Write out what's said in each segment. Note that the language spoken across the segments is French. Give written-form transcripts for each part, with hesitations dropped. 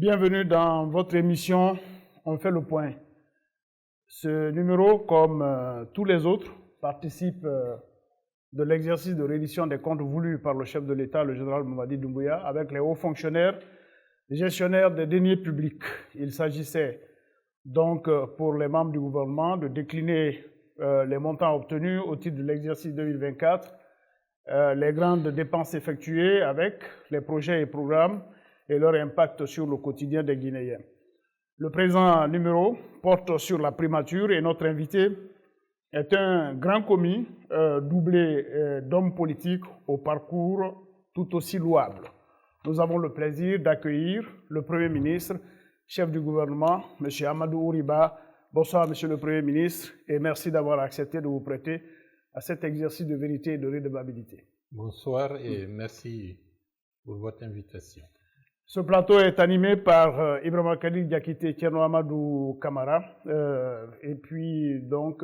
Bienvenue dans votre émission On fait le point. Ce numéro, comme tous les autres, participe de l'exercice de reddition des comptes voulu par le chef de l'État, le général Mamadi Doumbouya, avec les hauts fonctionnaires, gestionnaires des deniers publics. Il s'agissait donc pour les membres du gouvernement de décliner les montants obtenus au titre de l'exercice 2024, les grandes dépenses effectuées avec les projets et programmes et leur impact sur le quotidien des Guinéens. Le présent numéro porte sur la primature et notre invité est un grand commis doublé d'hommes politiques au parcours tout aussi louable. Nous avons le plaisir d'accueillir le Premier ministre, chef du gouvernement, M. Amadou Ouriba. Bonsoir, Monsieur le Premier ministre, et merci d'avoir accepté de vous prêter à cet exercice de vérité et de redevabilité. Bonsoir et merci pour votre invitation. Ce plateau est animé par Ibrahima Khalil Diakité, Tierno Amadou Kamara, et puis donc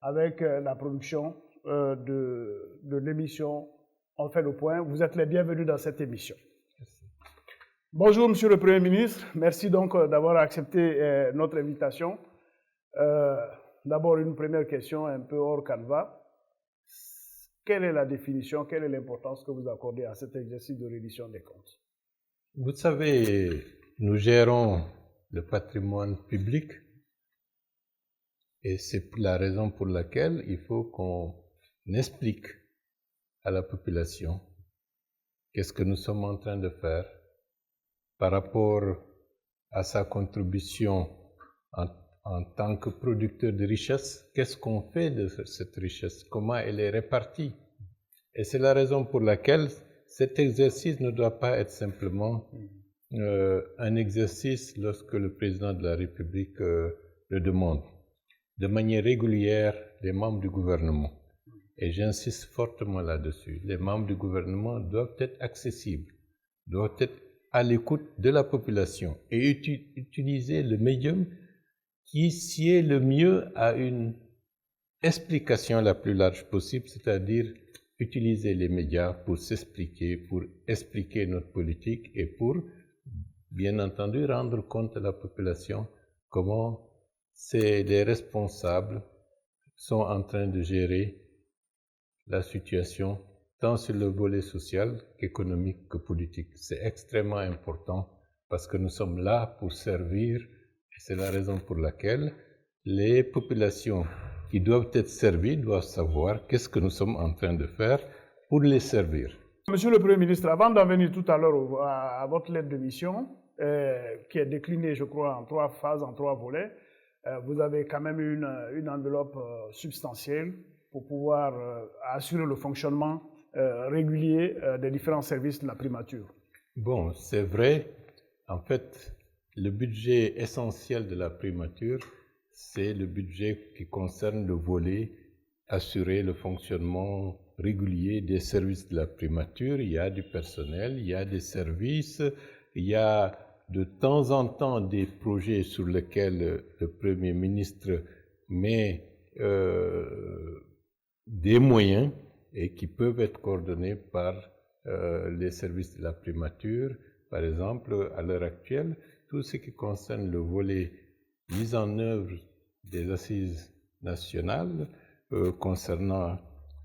avec la production de l'émission On fait le point. Vous êtes les bienvenus dans cette émission. Merci. Bonjour Monsieur le Premier ministre, merci donc d'avoir accepté notre invitation. D'abord une première question un peu hors canevas. Quelle est la définition, quelle est l'importance que vous accordez à cet exercice de reddition des comptes? Vous savez, nous gérons le patrimoine public et c'est la raison pour laquelle il faut qu'on explique à la population qu'est-ce que nous sommes en train de faire par rapport à sa contribution en tant que producteur de richesse, qu'est-ce qu'on fait de cette richesse, comment elle est répartie. Et c'est la raison pour laquelle cet exercice ne doit pas être simplement un exercice lorsque le président de la République le demande. De manière régulière, les membres du gouvernement, et j'insiste fortement là-dessus, les membres du gouvernement doivent être accessibles, doivent être à l'écoute de la population et utiliser le médium qui sied le mieux à une explication la plus large possible, c'est-à-dire utiliser les médias pour s'expliquer, pour expliquer notre politique et pour, bien entendu, rendre compte à la population comment les responsables sont en train de gérer la situation, tant sur le volet social qu'économique que politique. C'est extrêmement important parce que nous sommes là pour servir et c'est la raison pour laquelle les populations qui doivent être servies doivent savoir qu'est-ce que nous sommes en train de faire pour les servir. Monsieur le Premier ministre, avant d'en venir tout à l'heure à votre lettre de mission, qui est déclinée, je crois, en 3 phases, en 3 volets, vous avez quand même une enveloppe substantielle pour pouvoir assurer le fonctionnement régulier des différents services de la primature. Bon, c'est vrai. En fait, le budget essentiel de la primature, c'est le budget qui concerne le volet assurer le fonctionnement régulier des services de la primature. Il y a du personnel, il y a des services, il y a de temps en temps des projets sur lesquels le Premier ministre met des moyens et qui peuvent être coordonnés par les services de la primature. Par exemple, à l'heure actuelle, tout ce qui concerne le volet mise en œuvre des assises nationales concernant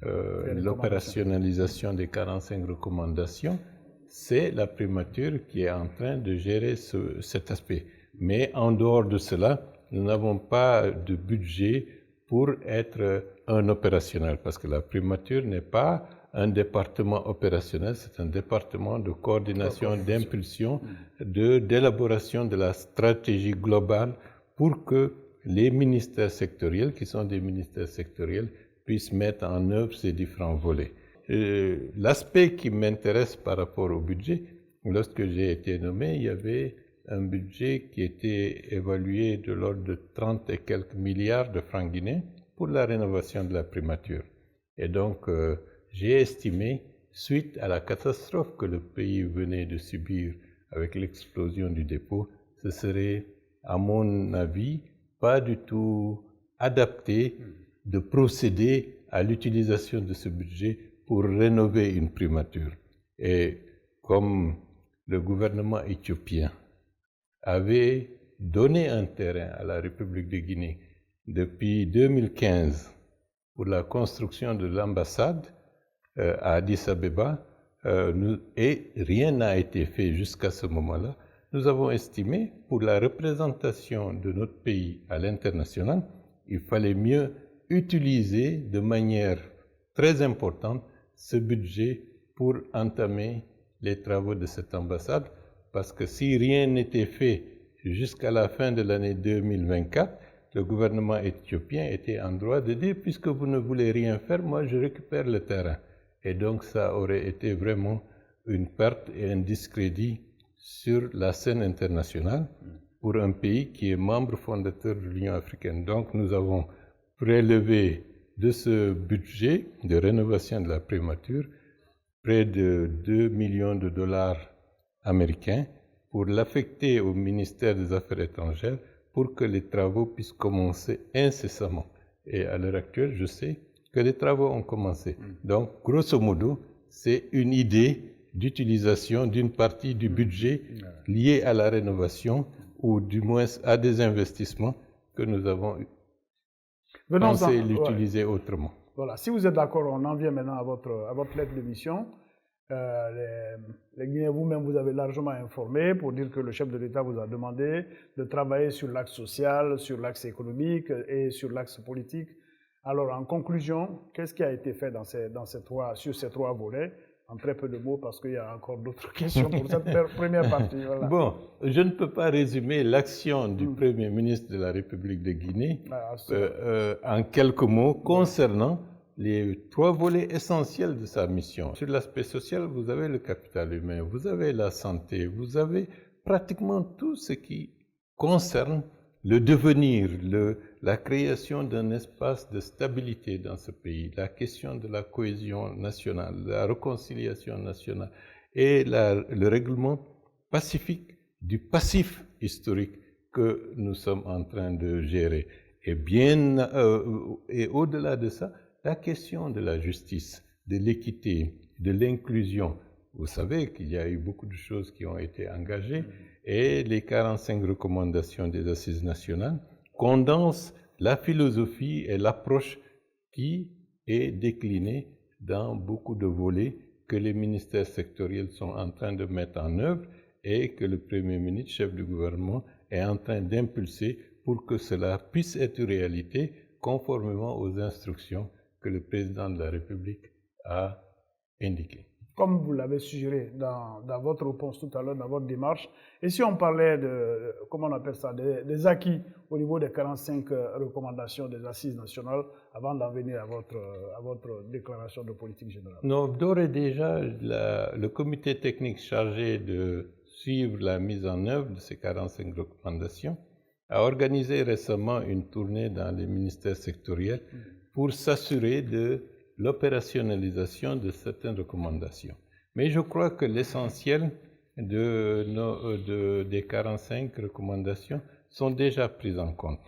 l'opérationnalisation des 45 recommandations, c'est la primature qui est en train de gérer cet aspect. Mais en dehors de cela, nous n'avons pas de budget pour être un opérationnel, parce que la primature n'est pas un département opérationnel, c'est un département de coordination, d'impulsion, d'élaboration de la stratégie globale pour que les ministères sectoriels, qui sont des ministères sectoriels, puissent mettre en œuvre ces différents volets. L'aspect qui m'intéresse par rapport au budget, lorsque j'ai été nommé, il y avait un budget qui était évalué de l'ordre de 30 et quelques milliards de francs guinéens pour la rénovation de la primature. Et donc, j'ai estimé, suite à la catastrophe que le pays venait de subir avec l'explosion du dépôt, ce serait, à mon avis, pas du tout adapté de procéder à l'utilisation de ce budget pour rénover une primature. Et comme le gouvernement éthiopien avait donné un terrain à la République de Guinée depuis 2015 pour la construction de l'ambassade à Addis Abeba, et rien n'a été fait jusqu'à ce moment-là. Nous avons estimé, pour la représentation de notre pays à l'international, il fallait mieux utiliser de manière très importante ce budget pour entamer les travaux de cette ambassade, parce que si rien n'était fait jusqu'à la fin de l'année 2024, le gouvernement éthiopien était en droit de dire « puisque vous ne voulez rien faire, moi je récupère le terrain ». Et donc ça aurait été vraiment une perte et un discrédit sur la scène internationale pour un pays qui est membre fondateur de l'Union africaine. Donc nous avons prélevé de ce budget de rénovation de la primature près de 2 millions de dollars américains pour l'affecter au ministère des Affaires étrangères pour que les travaux puissent commencer incessamment. Et à l'heure actuelle, je sais que les travaux ont commencé. Donc, grosso modo, c'est une idée d'utilisation d'une partie du budget lié à la rénovation ou du moins à des investissements que nous avons pensé l'utiliser autrement. Voilà, si vous êtes d'accord, on en vient maintenant à votre lettre de mission. Les Guinéens, vous-même, vous avez largement informé pour dire que le chef de l'État vous a demandé de travailler sur l'axe social, sur l'axe économique et sur l'axe politique. Alors, en conclusion, qu'est-ce qui a été fait sur ces trois volets? En très peu de mots, parce qu'il y a encore d'autres questions pour cette première partie. Voilà. Bon, je ne peux pas résumer l'action du Premier ministre de la République de Guinée en quelques mots concernant les trois volets essentiels de sa mission. Sur l'aspect social, vous avez le capital humain, vous avez la santé, vous avez pratiquement tout ce qui concerne le devenir, la création d'un espace de stabilité dans ce pays, la question de la cohésion nationale, la réconciliation nationale et le règlement pacifique du passif historique que nous sommes en train de gérer. Et au-delà de ça, la question de la justice, de l'équité, de l'inclusion. Vous savez qu'il y a eu beaucoup de choses qui ont été engagées et les 45 recommandations des Assises nationales condensent la philosophie et l'approche qui est déclinée dans beaucoup de volets que les ministères sectoriels sont en train de mettre en œuvre et que le Premier ministre, chef du gouvernement, est en train d'impulser pour que cela puisse être réalité conformément aux instructions que le président de la République a indiquées. Comme vous l'avez suggéré dans votre réponse tout à l'heure, dans votre démarche, et si on parlait comment on appelle ça, des acquis au niveau des 45 recommandations des Assises nationales, avant d'en venir à votre déclaration de politique générale? Non, d'ores et déjà, le comité technique chargé de suivre la mise en œuvre de ces 45 recommandations a organisé récemment une tournée dans les ministères sectoriels pour s'assurer de l'opérationnalisation de certaines recommandations. Mais je crois que l'essentiel des 45 recommandations sont déjà prises en compte.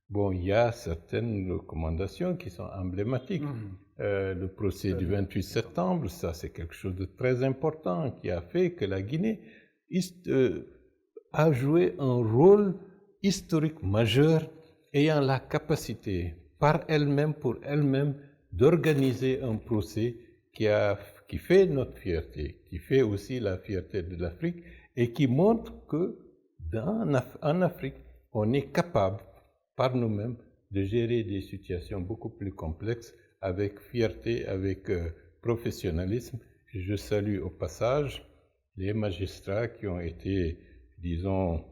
Bon, il y a certaines recommandations qui sont emblématiques. Le procès du 28 septembre, ça c'est quelque chose de très important qui a fait que la Guinée a joué un rôle historique majeur ayant la capacité par elle-même, pour elle-même, d'organiser un procès qui fait notre fierté, qui fait aussi la fierté de l'Afrique et qui montre que en Afrique, on est capable par nous-mêmes de gérer des situations beaucoup plus complexes avec fierté, avec professionnalisme. Je salue au passage les magistrats qui ont été, disons,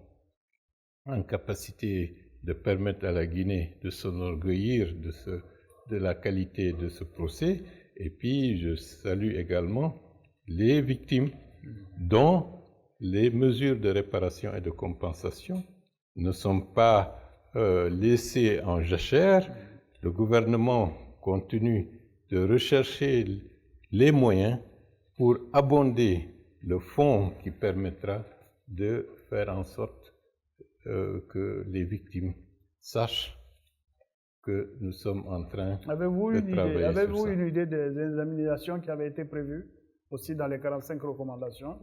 en capacité de permettre à la Guinée de s'enorgueillir de la qualité de ce procès. Et puis, je salue également les victimes dont les mesures de réparation et de compensation ne sont pas laissées en jachère. Le gouvernement continue de rechercher les moyens pour abonder le fonds qui permettra de faire en sorte que les victimes sachent que nous sommes en train de travailler sur ça. Avez-vous une idée des indemnisations qui avaient été prévues aussi dans les 45 recommandations?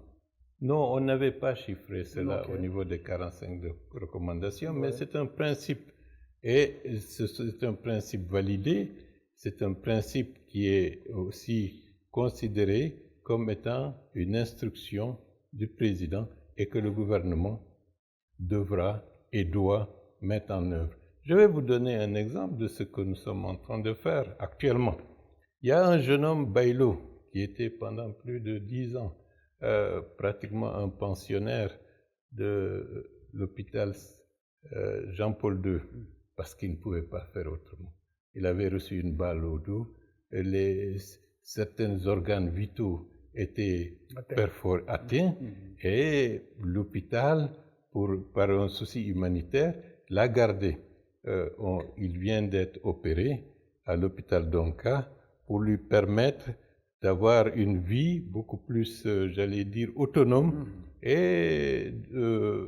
Non, on n'avait pas chiffré cela Ok. au niveau des 45 de recommandations, mais Ouais. c'est un principe. Et c'est un principe validé, c'est un principe qui est aussi considéré comme étant une instruction du président et que le gouvernement devra et doit mettre en œuvre. Je vais vous donner un exemple de ce que nous sommes en train de faire actuellement. Il y a un jeune homme, Bailo, qui était pendant plus de 10 ans pratiquement un pensionnaire de l'hôpital Jean-Paul II, parce qu'il ne pouvait pas faire autrement. Il avait reçu une balle au dos, certains organes vitaux étaient atteints, et l'hôpital, par un souci humanitaire, l'a gardé. Il vient d'être opéré à l'hôpital d'Onka pour lui permettre d'avoir une vie beaucoup plus, j'allais dire, autonome et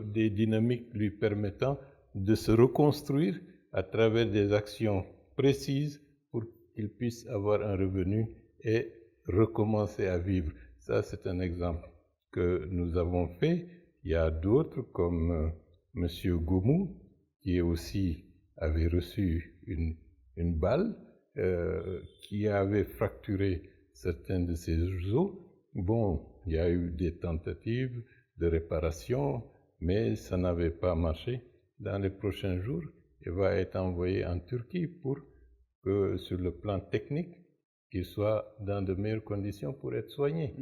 des dynamiques lui permettant de se reconstruire à travers des actions précises pour qu'il puisse avoir un revenu et recommencer à vivre. Ça, c'est un exemple que nous avons fait. Il y a d'autres comme M. Goumou, qui aussi avait reçu une balle, qui avait fracturé certains de ses os. Bon, il y a eu des tentatives de réparation, mais ça n'avait pas marché. Dans les prochains jours, il va être envoyé en Turquie pour que, sur le plan technique, qu'il soit dans de meilleures conditions pour être soigné.